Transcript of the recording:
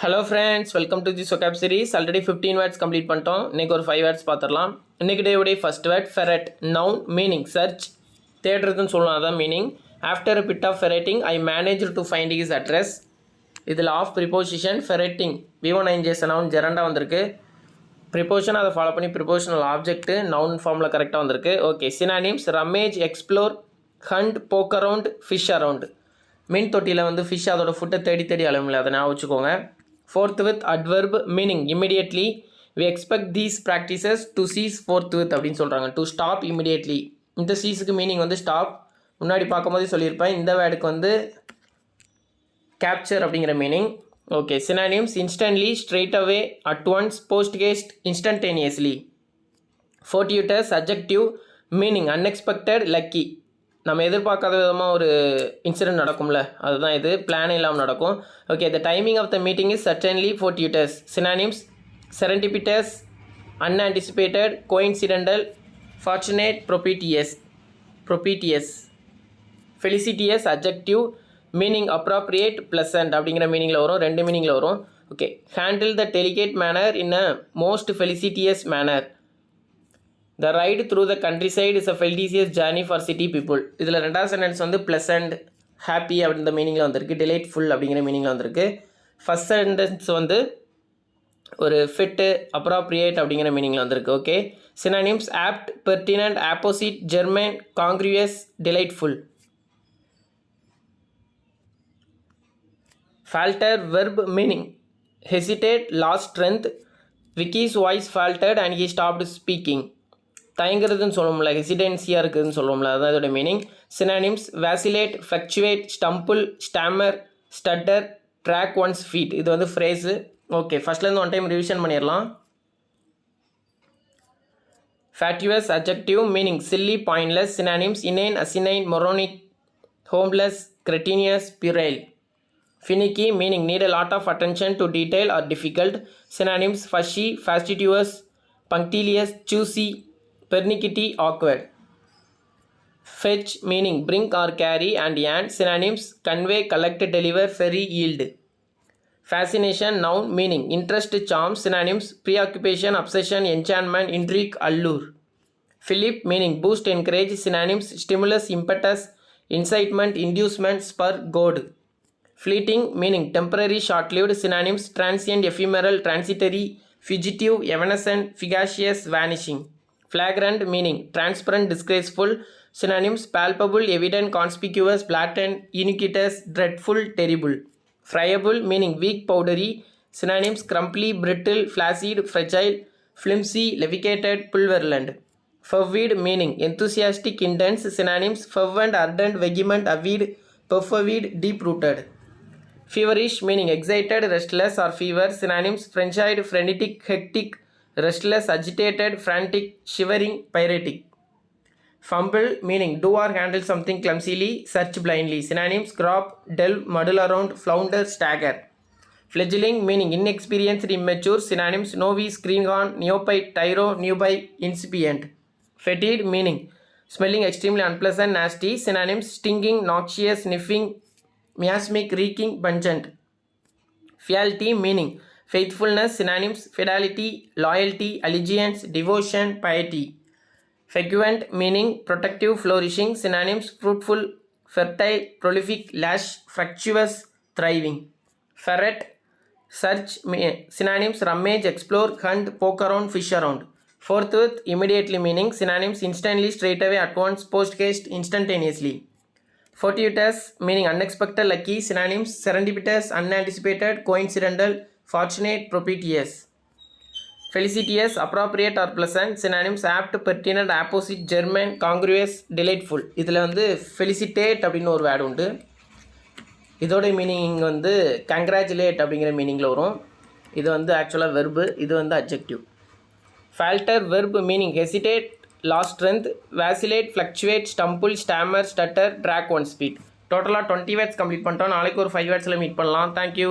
Hello friends, welcome to this vocab series. Already 15 words complete பண்ணிட்டோம். இன்னைக்கு ஒரு 5 words பார்த்துடலாம். இன்னைக்கு டேவுடைய first word ferret, noun, meaning search, தேடுறதுன்னு சொல்லலாம், அதான் meaning. After a bit of ferreting, I managed to find his address. இதில் of preposition ferreting, V1INJS noun ஜெரண்டா வந்திருக்கு. ப்ரிப்போஷன் அதை ஃபாலோ பண்ணி ப்ரிப்போஷனல் ஆப்ஜெக்ட் நவுன் ஃபார்மில் கரெக்டாக வந்திருக்கு. ஓகே, சினானிம்ஸ் ரமேஜ், எக்ஸ்ப்ளோர், ஹண்ட், போக் அரவுண்ட், ஃபிஷ் அரவுண்ட். மீன் தொட்டியில் வந்து ஃபிஷ் அதோட ஃபுட்டை தேடி தேடி அழுமில்ல, அதை ஞாபகம் வச்சுக்கோங்க. Forthwith adverb meaning immediately. We expect these practices to cease forthwith அப்படின்னு சொல்கிறாங்க. To stop immediately. இந்த சீஸுக்கு மீனிங் வந்து ஸ்டாப். முன்னாடி பார்க்கும்போதே சொல்லியிருப்பேன். இந்த வேர்டுக்கு வந்து கேப்சர் அப்படிங்கிற meaning. Okay, synonyms instantly, straight away, at once, post haste, instantaneously. Fortuitous adjective meaning unexpected, lucky. நம்ம எதிர்பார்க்காத விதமாக ஒரு இன்சிடென்ட் நடக்கும்ல, அதுதான் இது, பிளான் இல்லாமல் நடக்கும். Okay, the timing of the meeting is certainly fortuitous. Synonyms serendipitous, unanticipated, coincidental, fortunate, propitious. felicitous adjective meaning appropriate, pleasant அப்படிங்கிற மீனிங்கில் வரும், ரெண்டு மீனிங்கில் வரும். Okay, handle the delicate manner in a most felicitous manner. The ride through the countryside is a felicitous journey for city people. இதில் ரெண்டாவது sentence வந்து pleasant, happy அப்படின்ற மீனிங்கில் வந்திருக்கு, delightful அப்படிங்கிற மீனிங்கில் வந்திருக்கு. ஃபஸ்ட் சென்டென்ஸ் வந்து ஒரு fit, appropriate அப்படிங்கிற மீனிங்கில் வந்திருக்கு. Okay, synonyms apt, pertinent, apposite, german, congruous, delightful. Falter verb meaning hesitate, lost strength. Vicky's voice faltered and he stopped speaking. தயங்குறதுன்னு சொல்லுவோம்ல, ஹெசிடென்சியாக இருக்குதுன்னு சொல்லுவோம்ல, அதுதான் இதோட meaning. Synonyms vacillate, fluctuate, stumble, stammer, stutter, drag one's feet. இது வந்து phrase. Okay, ஃபஸ்ட்லேருந்து ஒன் டைம் ரிவிஷன் பண்ணிடலாம். Fatuous adjective meaning silly, pointless. Synonyms inane, asinine, moronic, homeless, cretinous, puerile. Finicky meaning need a lot of attention to detail or difficult. Synonyms fussy, fastidious, punctilious, choosy, pernickety, awkward. Fetch meaning bring or carry and yarn. Synonyms convey, collect, deliver, ferry, yield. Fascination noun meaning interest, charm. Synonyms preoccupation, obsession, enchantment, intrigue, allure. Fillip meaning boost, encourage. Synonyms stimulus, impetus, incitement, inducement, spur, goad. Fleeting meaning temporary, short-lived. Synonyms transient, ephemeral, transitory, fugitive, evanescent, fugacious, vanishing. Flagrant meaning transparent, disgraceful. Synonyms palpable, evident, conspicuous, blatant, iniquitous, dreadful, terrible. Friable meaning weak, powdery. Synonyms crumbly, brittle, flaccid, fragile, flimsy, levigated, pulverulent. Fervid meaning enthusiastic, intense. Synonyms fervent, ardent, vehement, avid, perfervid, deep-rooted. Feverish meaning excited, restless, or fever. Synonyms frenzied, frenetic, hectic, restless, agitated, frantic, shivering, piratic. Fumble meaning do or handle something clumsily, search blindly. Synonyms grope, delve, muddle around, flounder, stagger. Fledgling meaning inexperienced, immature. Synonyms novice, greenhorn, neophyte, tyro, newbie, incipient. Fetid meaning smelling extremely unpleasant, nasty. Synonyms stinging, noxious, sniffing, miasmic, reeking, pungent. Fealty meaning faithfulness. Synonyms fidelity, loyalty, allegiance, devotion, piety. Fecuent meaning protective, flourishing. Synonyms fruitful, fertile, prolific, lush, fructuous, thriving. Ferret search. Synonyms rummage, explore, hunt, poke around, fish around. Forthwith immediately meaning synonyms instantly, straight away, at once, post haste, instantaneously. Fortuitous meaning unexpected, lucky. Synonyms serendipitous, unanticipated, coincidental, fortunate, propitious. Felicitous appropriate or pleasant. Synonyms apt, pertinent, apposite, german, congruous, delightful. இதில் வந்து felicitate அப்படின்னு ஒரு word உண்டு. இதோட meaning வந்து congratulate அப்படிங்கிற மீனிங்கில் வரும். இது வந்து ஆக்சுவலாக வெர்பு, இது வந்து adjective. Falter verb meaning hesitate, lost strength, vacillate, fluctuate, stumble, stammer, stutter, drag one's feet. டோட்டலாக 20 வேர்ட்ஸ் கம்ப்ளீட் பண்ணிட்டோம். நாளைக்கு ஒரு 5 வேர்ட்ஸில் மீட் பண்ணலாம். தேங்க்யூ.